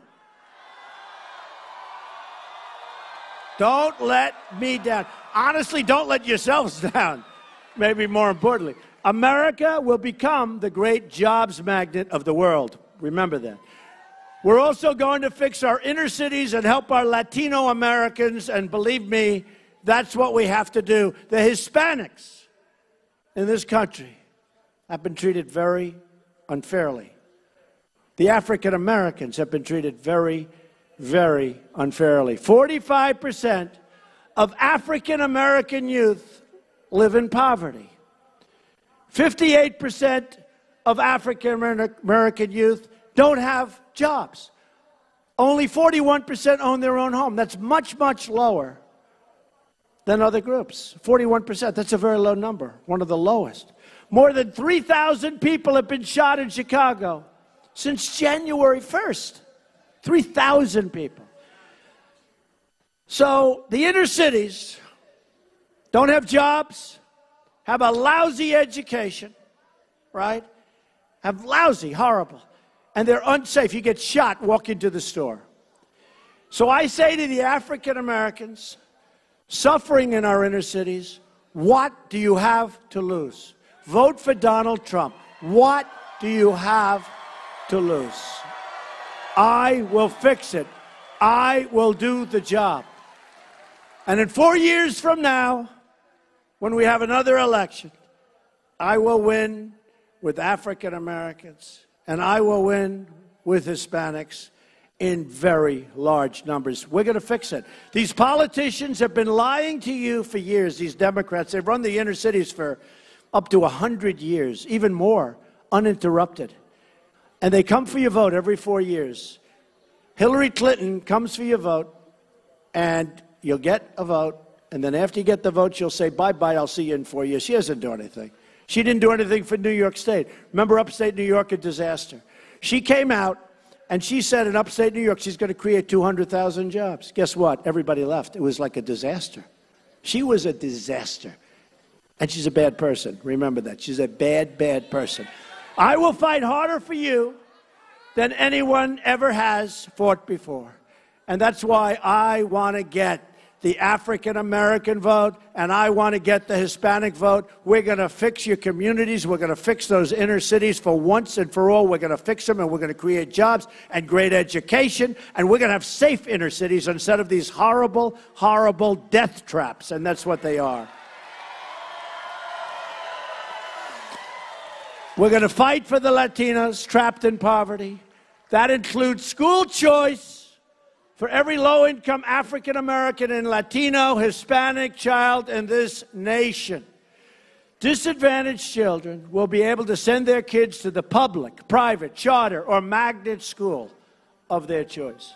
Don't let me down. Honestly, don't let yourselves down. Maybe more importantly, America will become the great jobs magnet of the world. Remember that. We're also going to fix our inner cities and help our Latino Americans, and believe me, that's what we have to do. The Hispanics in this country have been treated very unfairly. The African Americans have been treated very, very unfairly. 45% of African American youth live in poverty. 58% of African American youth don't have jobs. Only 41% own their own home. That's much, much lower than other groups. 41%, that's a very low number, one of the lowest. More than 3,000 people have been shot in Chicago since January 1st. 3,000 people. So the inner cities don't have jobs, have a lousy education, right? Have lousy, horrible. And they're unsafe. You get shot walking to the store. So I say to the African Americans suffering in our inner cities, what do you have to lose? Vote for Donald Trump. What do you have to lose? I will fix it. I will do the job. And in 4 years from now, when we have another election, I will win with African Americans, and I will win with Hispanics in very large numbers. We're going to fix it. These politicians have been lying to you for years, these Democrats. They've run the inner cities for up to 100 years, even more, uninterrupted. And they come for your vote every 4 years. Hillary Clinton comes for your vote, and you'll get a vote. And then after you get the vote, she'll say, bye-bye, I'll see you in 4 years. She doesn't do anything. She didn't do anything for New York State. Remember upstate New York, a disaster. She came out, and she said in upstate New York, she's going to create 200,000 jobs. Guess what? Everybody left. It was like a disaster. She was a disaster. And she's a bad person. Remember that. She's a bad, bad person. I will fight harder for you than anyone ever has fought before. And that's why I want to get the African American vote, and I want to get the Hispanic vote. We're going to fix your communities. We're going to fix those inner cities for once and for all. We're going to fix them, and we're going to create jobs and great education, and we're going to have safe inner cities instead of these horrible, horrible death traps, and that's what they are. We're going to fight for the Latinos trapped in poverty. That includes school choice for every low-income African-American and Latino, Hispanic child in this nation. Disadvantaged children will be able to send their kids to the public, private, charter, or magnet school of their choice.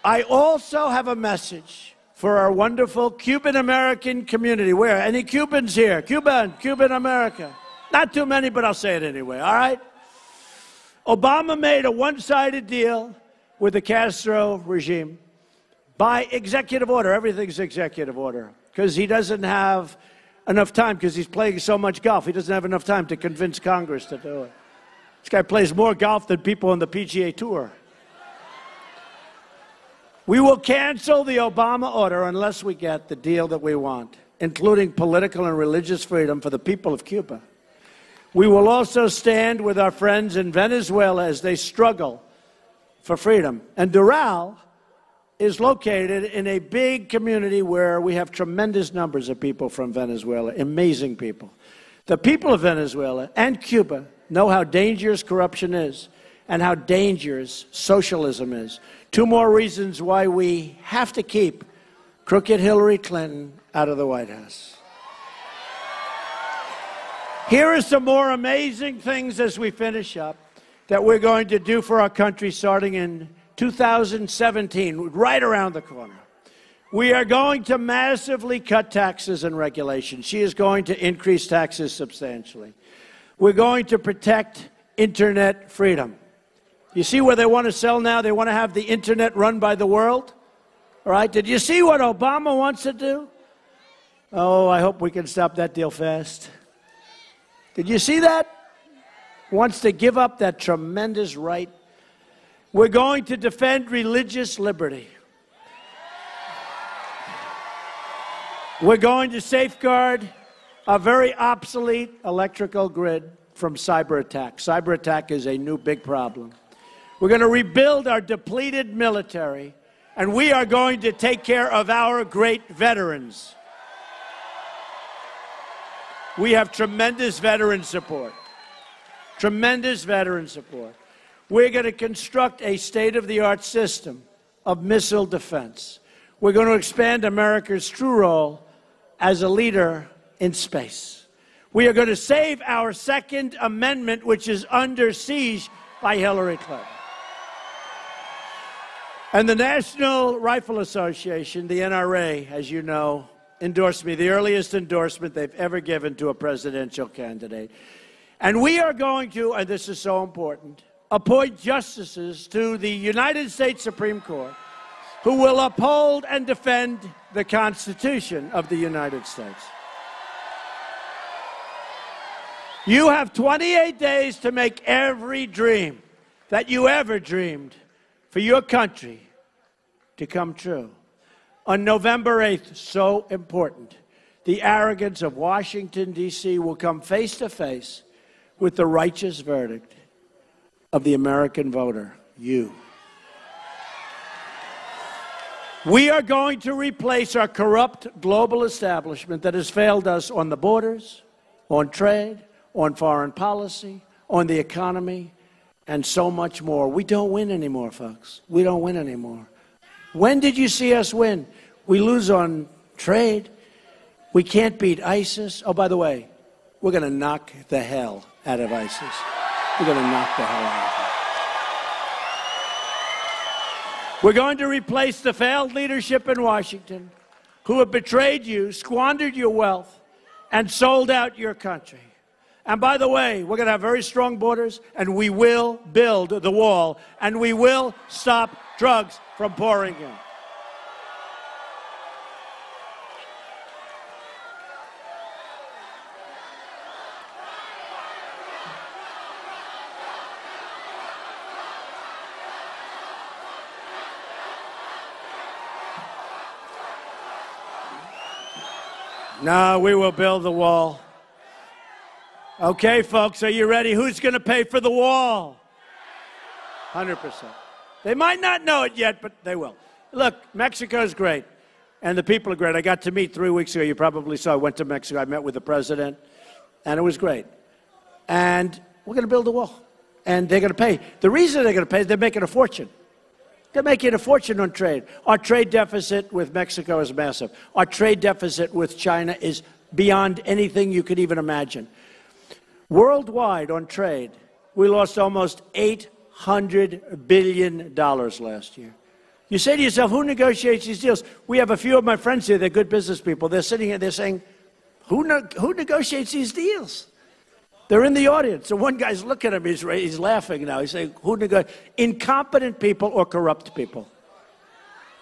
I also have a message for our wonderful Cuban-American community. Where? Any Cubans here? Cuban America. Not too many, but I'll say it anyway, all right? Obama made a one-sided deal with the Castro regime by executive order. Everything's executive order because he doesn't have enough time because he's playing so much golf. He doesn't have enough time to convince Congress to do it. This guy plays more golf than people on the PGA Tour. We will cancel the Obama order unless we get the deal that we want, including political and religious freedom for the people of Cuba. We will also stand with our friends in Venezuela as they struggle for freedom. And Doral is located in a big community where we have tremendous numbers of people from Venezuela, amazing people. The people of Venezuela and Cuba know how dangerous corruption is and how dangerous socialism is. Two more reasons why we have to keep crooked Hillary Clinton out of the White House. Here are some more amazing things as we finish up. that we're going to do for our country starting in 2017, right around the corner. We are going to massively cut taxes and regulations. She is going to increase taxes substantially. We're going to protect internet freedom. You see where they want to sell now? They want to have the internet run by the world. All right? Did you see what Obama wants to do? Oh, I hope we can stop that deal fast. Did you see that? Wants to give up that tremendous right. We're going to defend religious liberty. We're going to safeguard a very obsolete electrical grid from cyber attack. Cyber attack is a new big problem. We're going to rebuild our depleted military, and we are going to take care of our great veterans. We have tremendous veteran support. Tremendous veteran support. We're going to construct a state-of-the-art system of missile defense. We're going to expand America's true role as a leader in space. We are going to save our Second Amendment, which is under siege by Hillary Clinton. And the National Rifle Association, the NRA, as you know, endorsed me, the earliest endorsement they've ever given to a presidential candidate. And we are going to, and this is so important, appoint justices to the United States Supreme Court who will uphold and defend the Constitution of the United States. You have 28 days to make every dream that you ever dreamed for your country to come true. On November 8th, so important, the arrogance of Washington, D.C. will come face to face with the righteous verdict of the American voter, you. We are going to replace our corrupt global establishment that has failed us on the borders, on trade, on foreign policy, on the economy, and so much more. We don't win anymore, folks. We don't win anymore. When did you see us win? We lose on trade. We can't beat ISIS. Oh, by the way, we're going to knock the hell out of ISIS. We're going to knock the hell out of them. We're going to replace the failed leadership in Washington who have betrayed you, squandered your wealth, and sold out your country. And by the way, we're going to have very strong borders, and we will build the wall, and we will stop drugs from pouring in. No, we will build the wall. Okay, folks, are you ready? Who's going to pay for the wall? 100%. They might not know it yet, but they will. Look, Mexico's great, and the people are great. I got to meet 3 weeks ago. You probably saw I went to Mexico. I met with the president, and it was great. And we're going to build a wall, and they're going to pay. The reason they're going to pay is they're making a fortune. They're making a fortune on trade. Our trade deficit with Mexico is massive. Our trade deficit with China is beyond anything you could even imagine. Worldwide on trade, we lost almost $800 billion last year. You say to yourself, who negotiates these deals? We have a few of my friends here, they're good business people. They're sitting here, they're saying, who negotiates these deals? They're in the audience. And one guy's looking at him, he's laughing now. He's saying, who negotiates? Incompetent people or corrupt people.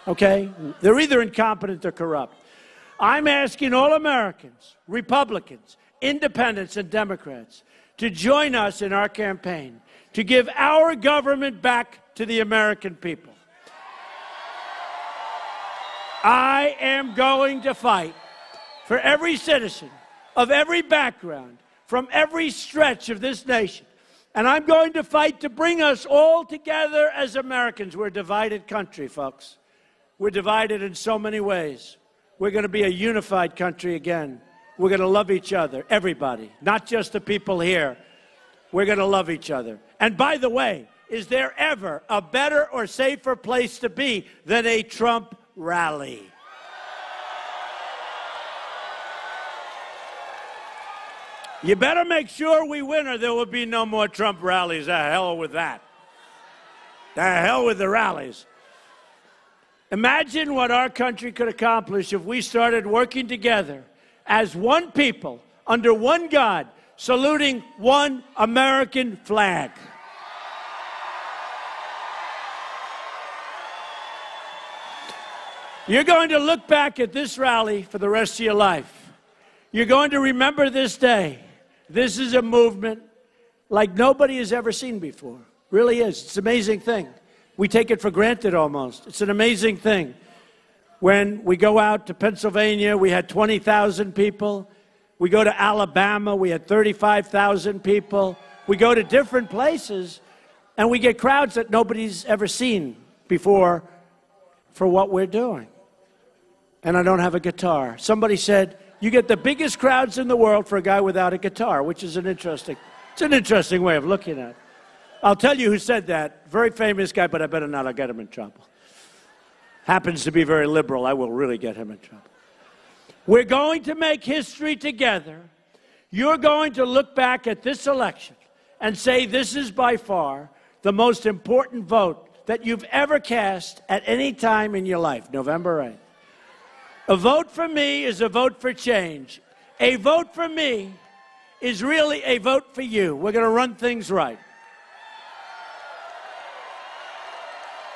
Okay? They're either incompetent or corrupt. I'm asking all Americans, Republicans, Independents, and Democrats to join us in our campaign to give our government back to the American people. I am going to fight for every citizen of every background, from every stretch of this nation. And I'm going to fight to bring us all together as Americans. We're a divided country, folks. We're divided in so many ways. We're going to be a unified country again. We're going to love each other, everybody, not just the people here. We're going to love each other. And by the way, is there ever a better or safer place to be than a Trump rally? You better make sure we win or there will be no more Trump rallies. The hell with that. The hell with the rallies. Imagine what our country could accomplish if we started working together as one people, under one God, saluting one American flag. You're going to look back at this rally for the rest of your life. You're going to remember this day. This is a movement like nobody has ever seen before. Really is. It's an amazing thing. We take it for granted almost. It's an amazing thing. When we go out to Pennsylvania, we had 20,000 people. We go to Alabama, we had 35,000 people. We go to different places, and we get crowds that nobody's ever seen before for what we're doing. And I don't have a guitar. Somebody said, you get the biggest crowds in the world for a guy without a guitar, which is an interesting way of looking at it. I'll tell you who said that. Very famous guy, but I better not. I'll get him in trouble. Happens to be very liberal. I will really get him in trouble. We're going to make history together. You're going to look back at this election and say this is by far the most important vote that you've ever cast at any time in your life, November 8th. A vote for me is a vote for change. A vote for me is really a vote for you. We're going to run things right.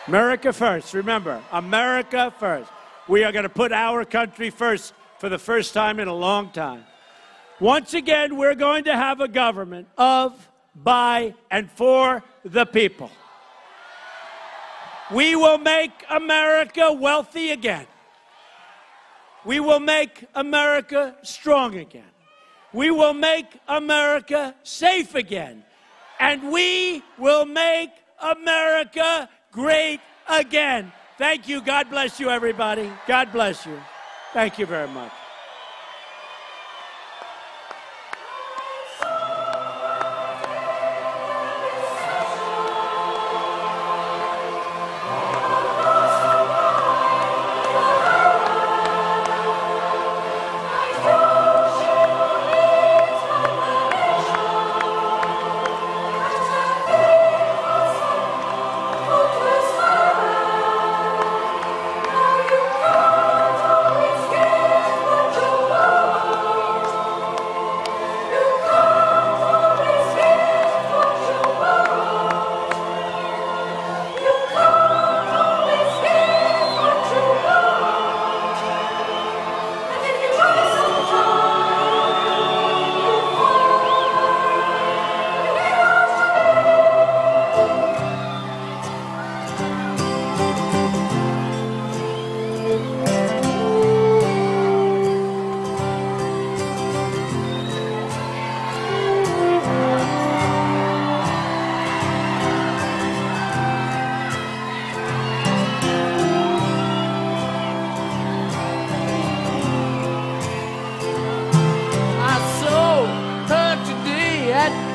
America first. Remember, America first. We are going to put our country first for the first time in a long time. Once again, we're going to have a government of, by, and for the people. We will make America wealthy again. We will make America strong again. We will make America safe again. And we will make America great again. Thank you. God bless you, everybody. God bless you. Thank you very much.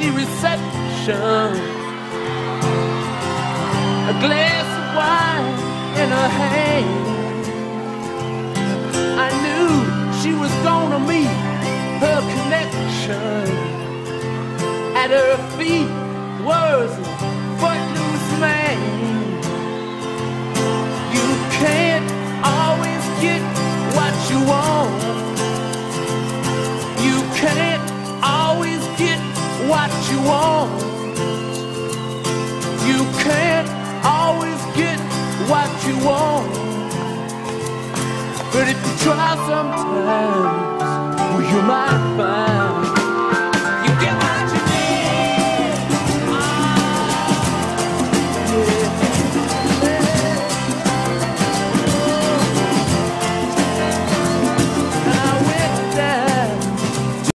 the reception. A glass of wine in her hand. I knew she was gonna meet her connection. At her feet was a footloose man. You can't always get what you want. You can't always get what you want. You can't always get what you want. But if you try sometimes, well, you might find